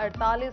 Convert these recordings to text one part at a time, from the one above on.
48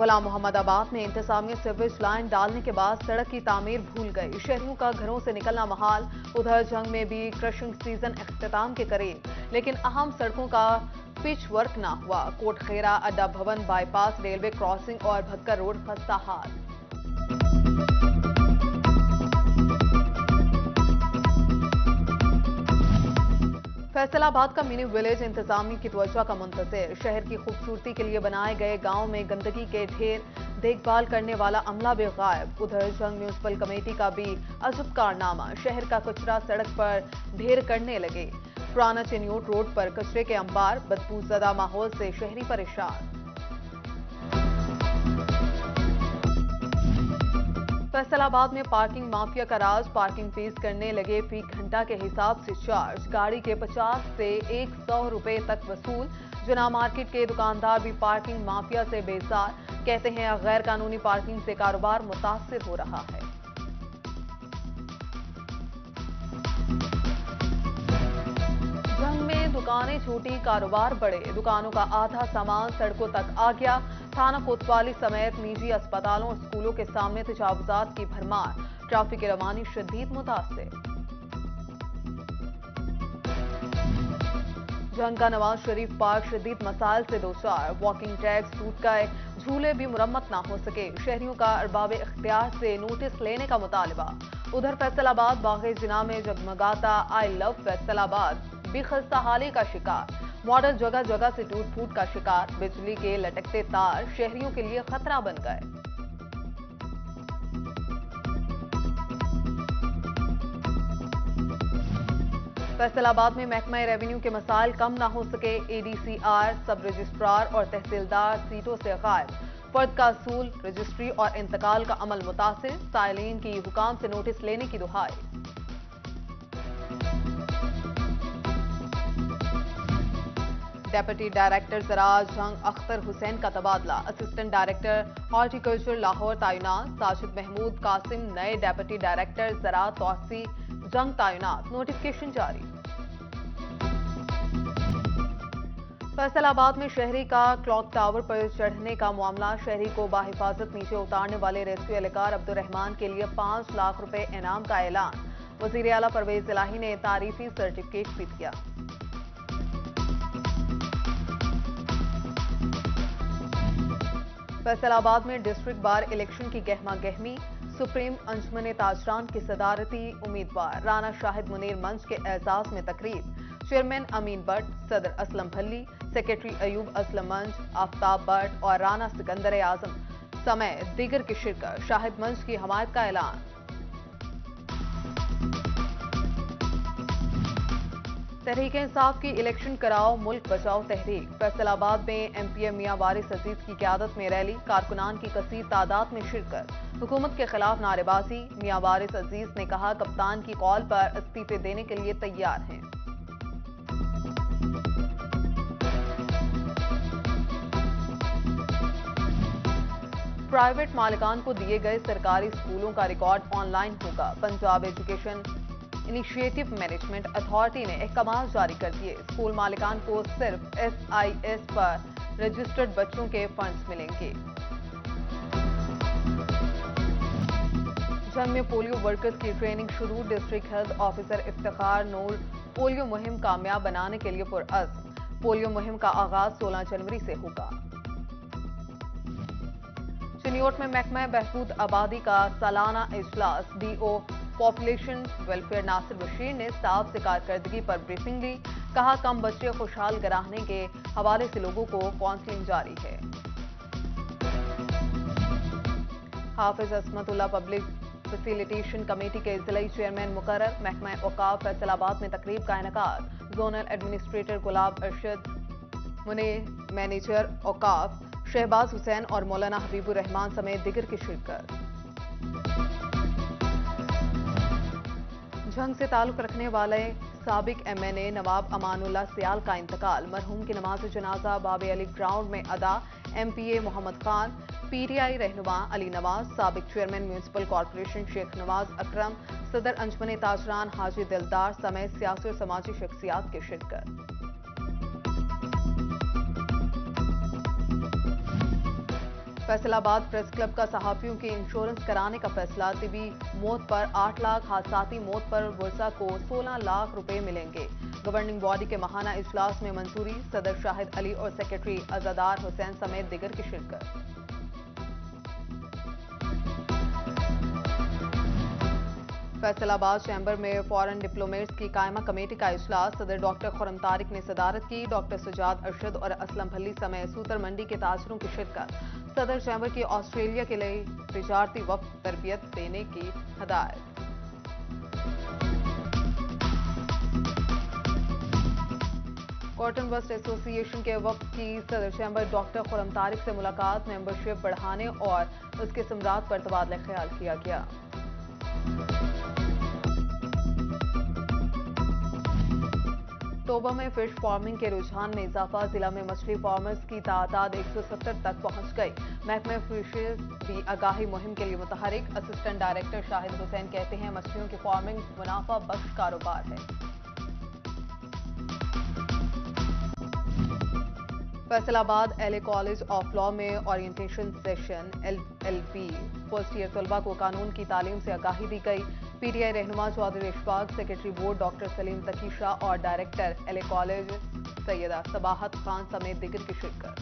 غلام محمد آباد میں انتظامیہ سیویج لائن ڈالنے کے بعد سڑک کی تعمیر بھول گئی، شہریوں کا گھروں سے نکلنا محال۔ ادھر جنگ میں بھی کرشنگ سیزن اختتام کے قریب، لیکن اہم سڑکوں کا پچ ورک نہ ہوا۔ کوٹ خیرہ، اڈا بھون بائی پاس، ریلوے کراسنگ اور بھٹکر روڈ خستہ حال۔ فیصل آباد کا منی ولیج انتظامیہ کی توجہ کا منتظر، شہر کی خوبصورتی کے لیے بنائے گئے گاؤں میں گندگی کے ڈھیر، دیکھ بھال کرنے والا عملہ بھی غائب۔ ادھر جنگ میونسپل کمیٹی کا بھی عجب کارنامہ، شہر کا کچرا سڑک پر ڈھیر کرنے لگے۔ پرانا چنیوٹ روڈ پر کچرے کے انبار، بدبو زدہ ماحول سے شہری پریشان۔ فیصل آباد میں پارکنگ مافیا کا راج، پارکنگ فیس کرنے لگے فی گھنٹہ کے حساب سے چارج، گاڑی کے 50 سے 100 روپے تک وصول۔ جناح مارکیٹ کے دکاندار بھی پارکنگ مافیا سے بیزار، کہتے ہیں غیر قانونی پارکنگ سے کاروبار متاثر ہو رہا ہے۔ جنگ میں دکانیں چھوٹی، کاروبار بڑے، دکانوں کا آدھا سامان سڑکوں تک آ گیا۔ تھانہ کوتوالی سمیت نجی اسپتالوں اور اسکولوں کے سامنے تجاوزات کی بھرمار، ٹریفک کی روانی شدید متاثر۔ جنگ کا نواز شریف پارک شدید مسائل سے دوچار، واکنگ ٹریکس ٹوٹ گئے، جھولے بھی مرمت نہ ہو سکے، شہریوں کا ارباب اختیار سے نوٹس لینے کا مطالبہ۔ ادھر فیصل آباد باغ جناح میں جگمگاتا آئی لو فیصل آباد بھی خستہ حالی کا شکار، ماڈل جگہ جگہ سے ٹوٹ پھوٹ کا شکار، بجلی کے لٹکتے تار شہریوں کے لیے خطرہ بن گئے۔ فیصل آباد میں محکمہ ریونیو کے مسائل کم نہ ہو سکے، اے ڈی سی آر، سب رجسٹرار اور تحصیلدار سیٹوں سے غائب، فرد کا اصول، رجسٹری اور انتقال کا عمل متاثر، سائلین کی حکام سے نوٹس لینے کی دہائی۔ ڈیپٹی ڈائریکٹر زراعت جنگ اختر حسین کا تبادلہ، اسسٹنٹ ڈائریکٹر ہارٹیکلچر لاہور تعینات، ساجد محمود قاسم نئے ڈیپٹی ڈائریکٹر زراعت توسیع جنگ تعینات، نوٹیفکیشن جاری۔ فیصل آباد میں شہری کا کلاک ٹاور پر چڑھنے کا معاملہ، شہری کو باحفاظت نیچے اتارنے والے ریسکیو اہلکار عبدالرحمان کے لیے 5 لاکھ روپے انعام کا اعلان، وزیر اعلیٰ پرویز الہی نے تعریفی سرٹیفکیٹ بھی دیا۔ فیصل آباد میں ڈسٹرکٹ بار الیکشن کی گہما گہمی، سپریم انجمن تاجران کی صدارتی امیدوار، رانا شاہد منیر منچ کے اعزاز میں تقریب، چیئرمین امین بٹ، صدر اسلم بھلی، سیکریٹری ایوب اسلم منچ، آفتاب بٹ اور رانا سکندر اعظم سمیت دیگر کی شرکت، شاہد منچ کی حمایت کا اعلان۔ تحریک انصاف کی الیکشن کراؤ ملک بچاؤ تحریک، فیصل آباد میں ایم پی اے میاں وارث عزیز کی قیادت میں ریلی، کارکنان کی کثیر تعداد میں شرکت، حکومت کے خلاف نعرے بازی، میاں وارث عزیز نے کہا کپتان کی کال پر استعفے دینے کے لیے تیار ہیں۔ پرائیویٹ مالکان کو دیے گئے سرکاری اسکولوں کا ریکارڈ آن لائن ہوگا، Punjab education initiative management authority نے احکامات جاری کر دیے، اسکول مالکان کو صرف S I S per registered بچوں کے فنڈز ملیں گے۔ جنگ میں پولیو ورکرز کی ٹریننگ شروع، ڈسٹرکٹ ہیلتھ آفیسر افتخار نور پولیو مہم کامیاب بنانے کے لیے پرعزم، پولیو مہم کا آغاز 16 جنوری سے ہوگا۔ چنیوٹ میں محکمہ بہبود آبادی کا سالانہ اجلاس، ڈی او پاپولیشن ویلفیئر ناصر بشیر نے اسٹاف سے کارکردگی پر بریفنگ لی، کہا کم بچے خوشحال گرانے کے حوالے سے لوگوں کو کاؤنسلنگ جاری ہے۔ حافظ عصمت اللہ پبلک فیسیلیٹیشن کمیٹی کے ضلعی چیئرمین مقرر، محکمہ اوقاف فیصل آباد میں تقریب کا انعقاد، زونل ایڈمنسٹریٹر گلاب ارشد، مینیجر اوقاف شہباز حسین اور مولانا حبیب الرحمان سمیت دیگر کی شرکت۔ جنگ سے تعلق رکھنے والے سابق ایم این اے نواب امان اللہ سیال کا انتقال، مرحوم کی نماز جنازہ باب علی گراؤنڈ میں ادا، M P A Mohammad Khan, P T I رہنما علی نواز، سابق چیئرمین میونسپل کارپوریشن شیخ نواز اکرم، صدر انجمن تاجران حاجی دلدار سمیت سیاسی اور سماجی شخصیات کی شرکت۔ فیصل آباد پریس کلب کا صحافیوں کے انشورنس کرانے کا فیصلہ، طبی موت پر 8 لاکھ، حادثاتی موت پر ورثاء کو 16 لاکھ روپے ملیں گے۔ گورننگ باڈی کے ماہانہ اجلاس میں منظوری، صدر شاہد علی اور سیکرٹری عزادار حسین سمیت دیگر کی شرکت۔ فیصل آباد چیمبر میں فارن ڈپلومیٹس کی قائمہ کمیٹی کا اجلاس، صدر ڈاکٹر خرم طارق نے صدارت کی، ڈاکٹر سجاد ارشد اور اسلم بھلی سمیت سوتر منڈی کے تاجروں کی شرکت۔ صدر چیمبر کی آسٹریلیا کے لیے تجارتی وفد تربیت دینے کی ہدایت۔ کاٹن بسٹ ایسوسی ایشن کے وفد کی صدر چیمبر ڈاکٹر خرم طارق سے ملاقات، ممبرشپ بڑھانے اور اس کے ثمرات پر تبادلہ خیال کیا گیا۔ توبہ میں فش فارمنگ کے رجحان میں اضافہ، ضلع میں مچھلی فارمرز کی تعداد 170 تک پہنچ گئی۔ محکمہ فشریز بھی آگاہی مہم کے لیے متحرک، اسسٹنٹ ڈائریکٹر شاہد حسین کہتے ہیں مچھلیوں کی فارمنگ منافع بخش کاروبار ہے۔ Faisalabad L A college of law میں orientation session, LLB first year طلبہ کو قانون کی تعلیم سے آگاہی دی گئی۔ پی ٹی آئی رہنما Chaudhry Ashfaq, secretary board doctor Saleem Taqi Shah اور director L A college Syeda Sabahat Khan سمیت دیگر کی شرکت۔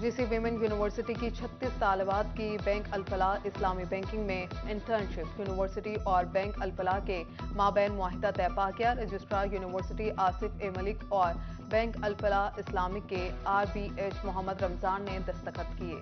جی سی ویمن یونیورسٹی کی 36 طالبات کی بینک الفلاح اسلامی بینکنگ میں انٹرنشپ، یونیورسٹی اور بینک الفلاح کے مابین معاہدہ طے پا گیا۔ رجسٹرار یونیورسٹی آصف اے ملک اور بینک الفلاح اسلامک کے RBH محمد رمضان نے دستخط کیے۔